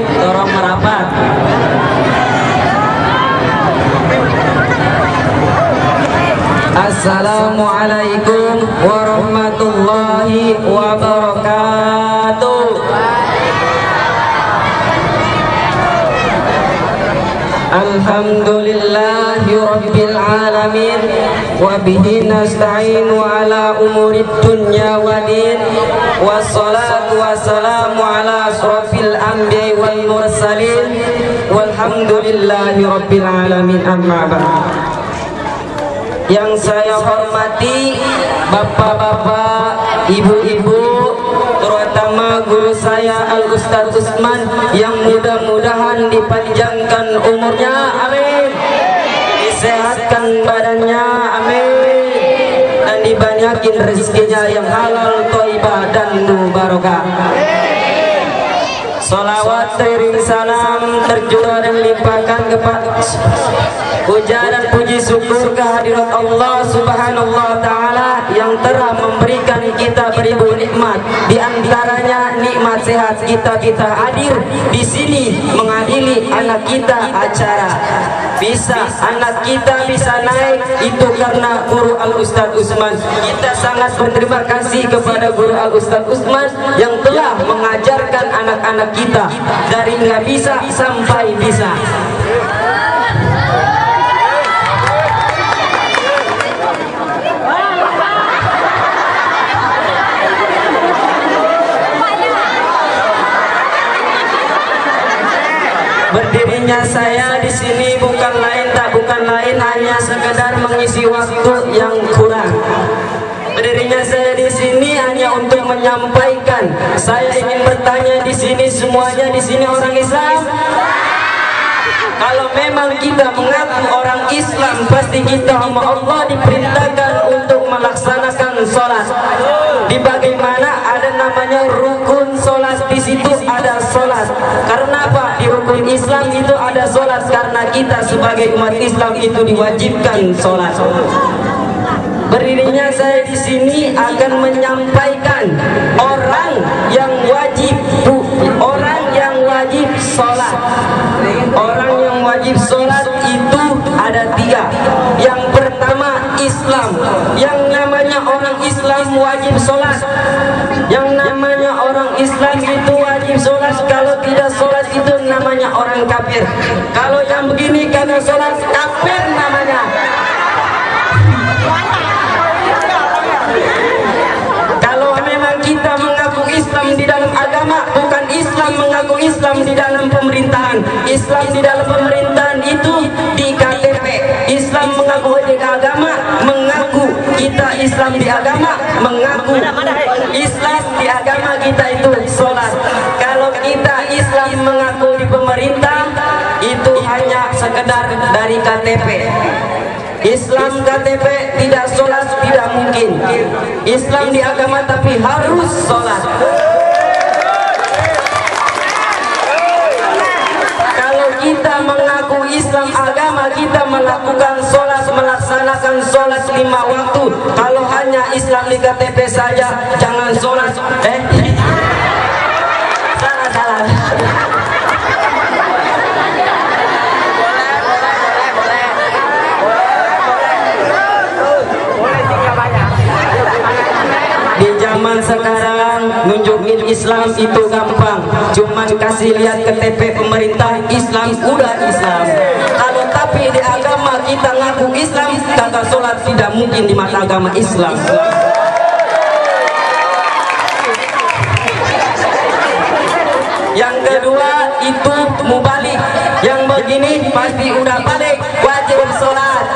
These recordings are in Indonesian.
Tolong merapat. Assalamualaikum warahmatullahi wabarakatuh. Alhamdulillahi rabbil alamin wa bihi nasta'inu ala umurid dunya waddin wassalatu wassalamu ala asrafil anbiya'i wal mursalin walhamdulillahi rabbil alamin amma ba'd. Yang saya hormati bapak-bapak, ibu-ibu, terutama guru saya Al-Ustadz Usman yang mudah-mudahan dipanjangkan umurnya, amin, disehatkan badannya, amin, dan dibanyakin rezekinya yang halal, thayyibah dan mubarakah. Salawat sering salam tercurah dan limpahkan kepada puja dan puji syukur kehadirat Allah Subhanahu wa taala yang telah memberikan kita beribu nikmat, di antaranya nikmat sehat. Kita hadir di sini mengadili anak kita acara. Anak kita bisa naik itu karena guru Al-Ustadz Usman. Kita sangat berterima kasih kepada guru Al-Ustadz Usman yang telah mengajarkan anak-anak kita dari nggak bisa sampai bisa. Berdirinya saya di sini bukan lain hanya sekedar mengisi waktu yang kurang. Berdirinya saya di sini hanya untuk menyampaikan. Saya ingin bertanya di sini, semuanya di sini orang Islam. Kalau memang kita mengaku orang Islam, pasti kita sama Allah diperintahkan untuk melaksanakan sholat. Di bagaimana ada namanya rukun sholat, di situ ada sholat. Karena apa? Di rukun Islam itu ada sholat karena kita sebagai umat Islam itu diwajibkan sholat. Berdirinya saya di sini akan menyampaikan orang yang wajib sholat. Orang yang wajib sholat itu ada 3. Yang pertama Islam. Yang namanya orang Islam wajib sholat. Yang namanya orang Islam itu wajib sholat. Kalau tidak sholat itu namanya orang kafir. Kalau yang begini karena sholat kafir namanya. Kalau memang kita mengaku Islam di dalam agama, bukan Islam mengaku Islam di dalam pemerintahan. Islam di dalam pemerintahan itu di KTP. Islam mengaku di agama, mengaku kita Islam di agama, mengaku Islam di agama kita itu sholat. Kalau kita Islam mengaku di pemerintah, itu hanya sekedar dari KTP. Islam KTP tidak sholat tidak mungkin. Islam di agama tapi harus sholat. Kalau kita mengaku Islam agama, kita melakukan sholat, melaksanakan sholat 5 waktu. Kalau hanya Islam di KTP saja, jangan sholat. Salah. Di zaman sekarang nunjukin Islam itu gampang, cuman kasih lihat KTP pemerintah Islam udah Islam. Kalau tapi di agama kita ngaku Islam, kata sholat tidak mungkin di mata agama Islam. Yang kedua itu mubalik. Yang begini pasti udah balik, wajib sholat.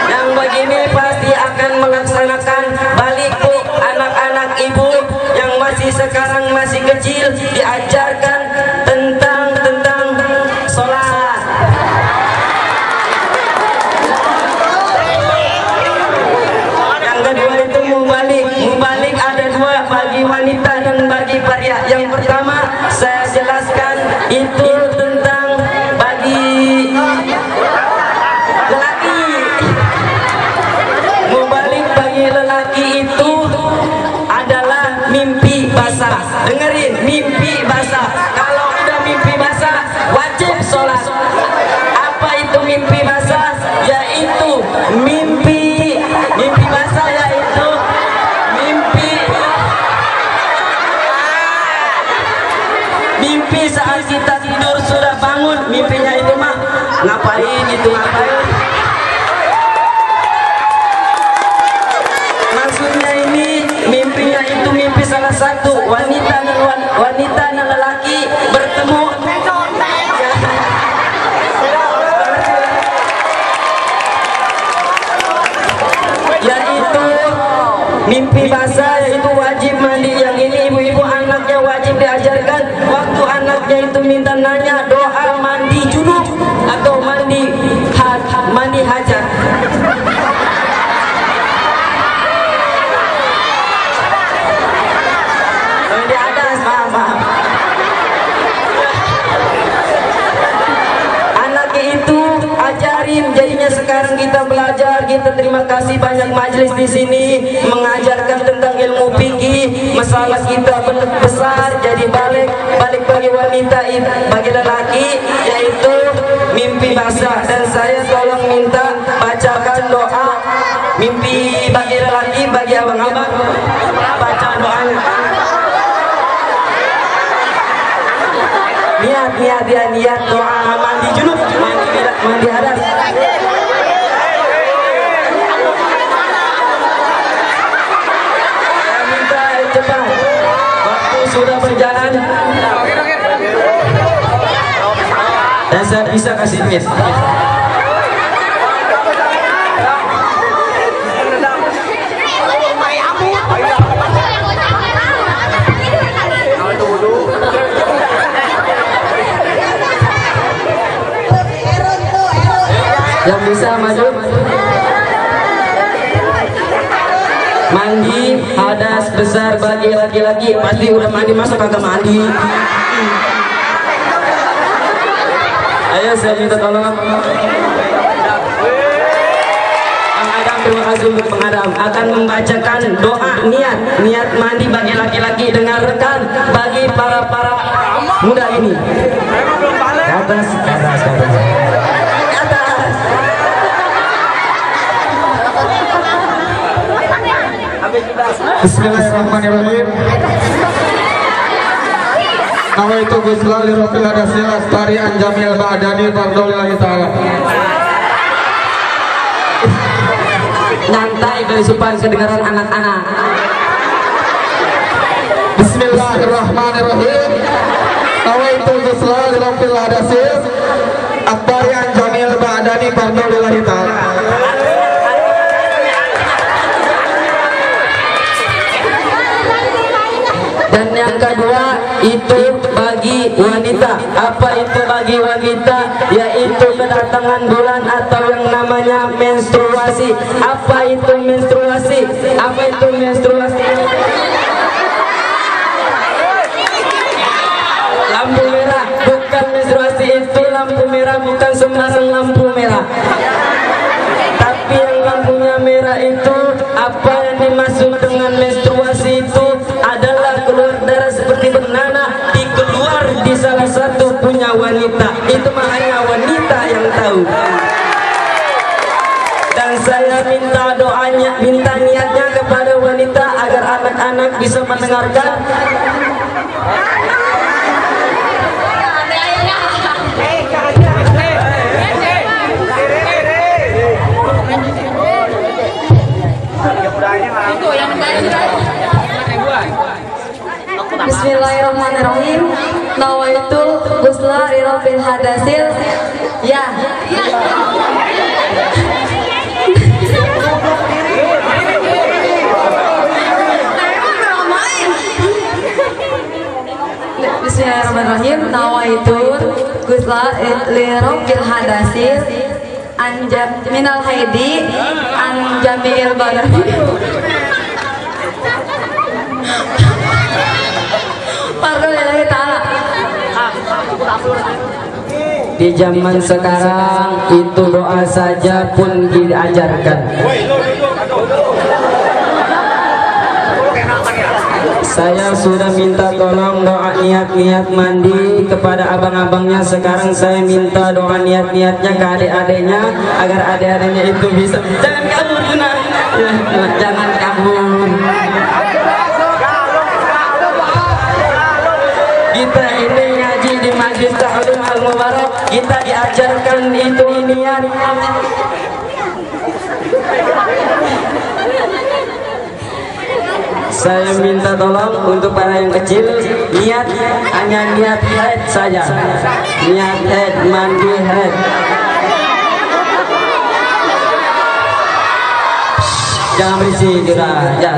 Yang begini pasti akan melaksanakan balik. Anak-anak ibu yang sekarang masih kecil diajarkan tentang sholat. Yang kedua itu mubalik ada 2, bagi wanita dan bagi pria. Yang pertama saya jelaskan itu tentang bagi lelaki. Mubalik bagi lelaki itu adalah mimpi basah. Dengerin, mimpi basah. Kalau udah mimpi basah wajib sholat. Apa itu mimpi basah? Yaitu mimpi basah, yaitu mimpi saat kita tidur sudah bangun. Mimpinya itu mah ngapain itu, ngapain? Maksudnya ini mimpinya itu mimpi salah satu wanita dan lelaki bertemu. Yaitu mimpi basah, yaitu wajib mandi. Yang ini ibu-ibu anaknya wajib diajarkan. Waktu anaknya itu minta nanya doa mandi junub atau mandi hajat. Di atas, maaf. Anaknya itu ajarin. Jadinya sekarang kita belajar. Kita terima kasih banyak majelis di sini mengajarkan tentang ilmu fikih. Masalah kita besar jadi balik bagi wanita, bagi lelaki, yaitu mimpi basah. Dan saya tolong minta bacakan doa mimpi bagi lelaki, bagi abang-abang, baca doanya. Niat doa mandi junub, mandi hadas. Saya minta cepat, waktu sudah berjalan dan saya bisa kasih mic. Yang bisa maju. Mandi hadas besar bagi laki-laki. Pasti udah mandi, masa kagak mandi? Ayo saya minta tolong Kang Adam, terima kasih untuk Kang Adam akan membacakan doa niat mandi bagi laki-laki. Dengarkan bagi para muda ini. Ke atas. Bismillahirrahmanirrahim. Nawaitu ghusla li rabbil hadasil astari an jamil ba'dani fardhulillahi ta'ala. Nyantai dari supaya kedengaran anak-anak. Bismillahirrahmanirrahim. Nawaitu ghusla li rabbil hadasil astari an jamil ba'dani fardhulillahi ta'ala. Dan yang kedua itu bagi wanita. Apa itu bagi wanita? Yaitu kedatangan bulan atau yang namanya menstruasi. Apa itu menstruasi? Apa itu menstruasi? Lampu merah, bukan menstruasi itu lampu merah, bukan sembarang lampu merah. Tapi yang lampunya merah itu, apa yang dimaksud dengan menstruasi itu adalah keluar darah seperti bernanah dikeluar di salah satu punya wanita. Itu makanya wanita yang tahu. Dan saya minta doanya, minta niatnya kepada wanita agar anak-anak bisa mendengarkan. Bismillahirrahmanirrahim. Nawaitu ghusla li rabbil hadasil. Ya. Bismillahirrahmanirrahim. Nawaitu ghusla li rabbil hadasil anjam minal haidi anjamil badani. Di zaman sekarang itu doa saja pun diajarkan. Saya sudah minta tolong doa niat-niat mandi kepada abang-abangnya. Sekarang saya minta doa niat-niatnya ke adik-adiknya agar adik-adiknya itu bisa. Jangan kabur Tuna, jangan kabur. Kita ini ngaji di Majlis Ta'lim Al-Mubarak, kita diajarkan itu niat. Saya minta tolong untuk para yang kecil, niat hanya niat head saja, niat head, mandi head. Jangan berisik sudah. Ya.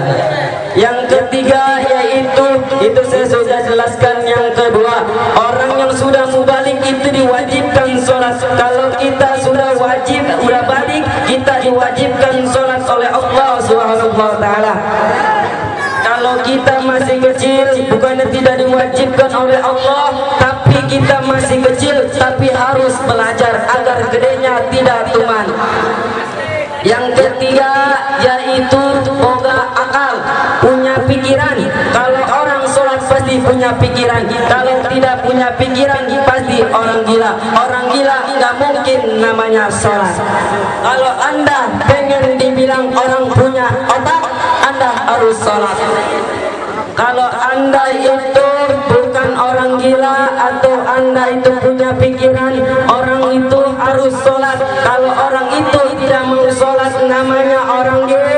Yang ketiga yaitu itu saya sudah jelaskan. Yang kedua, orang yang sudah mubalik itu diwajibkan sholat. Kalau kita sudah wajib, sudah balik, kita diwajibkan sholat oleh Allah Subhanahu wa Ta'ala. Kalau kita masih kecil, bukannya tidak diwajibkan oleh Allah, tapi kita masih kecil, tapi harus belajar agar gedenya tidak tuman. Yang ketiga yaitu boga akal, punya pikiran. Kalau orang sholat pasti punya pikiran. Kalau tidak punya pikiran pasti orang gila. Orang gila nggak mungkin namanya sholat. Kalau Anda pengen dibilang orang punya otak, Anda harus sholat. Kalau Anda itu bukan orang gila atau Anda itu punya pikiran, orang itu harus sholat. Kalau orang itu tidak mau sholat, namanya orang gila.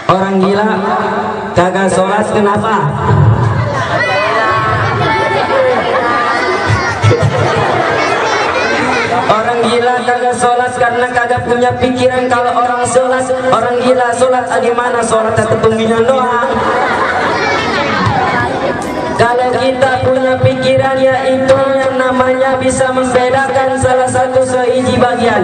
Orang gila kagak sholat kenapa? Orang gila kagak sholat karena kagak punya pikiran. Kalau orang sholat, orang gila sholat gimana? Sholat ketumbinan doang. Kalau kita punya pikiran yaitu yang namanya bisa membedakan salah satu seiji bagian,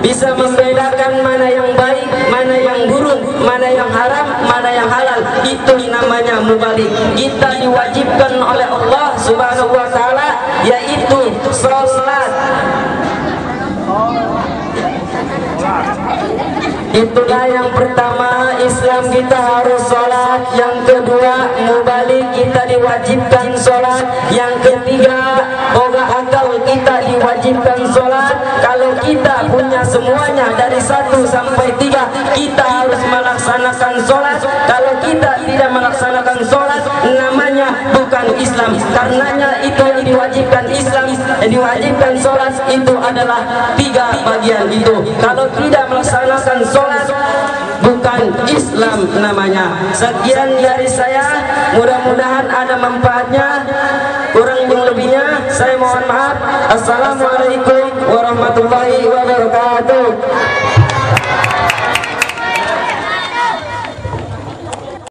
bisa membedakan mana yang baik, mana yang buruk, mana yang haram, mana yang halal, itu namanya mubalik. Kita diwajibkan oleh Allah Subhanahu wa Ta'ala yaitu sholat. Itulah yang pertama, Islam kita harus sholat. Yang kedua, mubalik, kita diwajibkan sholat. Yang ketiga, boga akal, kita diwajibkan sholat. Kalau kita punya semuanya dari 1 sampai 3, kita harus melaksanakan sholat. Kalau kita tidak melaksanakan sholat, namanya bukan Islam. Karenanya itu yang diwajibkan Islam, yang diwajibkan sholat itu adalah 3 bagian itu. Kalau tidak melaksanakan sholat, bukan Islam namanya. Sekian dari saya, mudah-mudahan ada manfaatnya. Kurang yang lebihnya saya mohon maaf. Assalamualaikum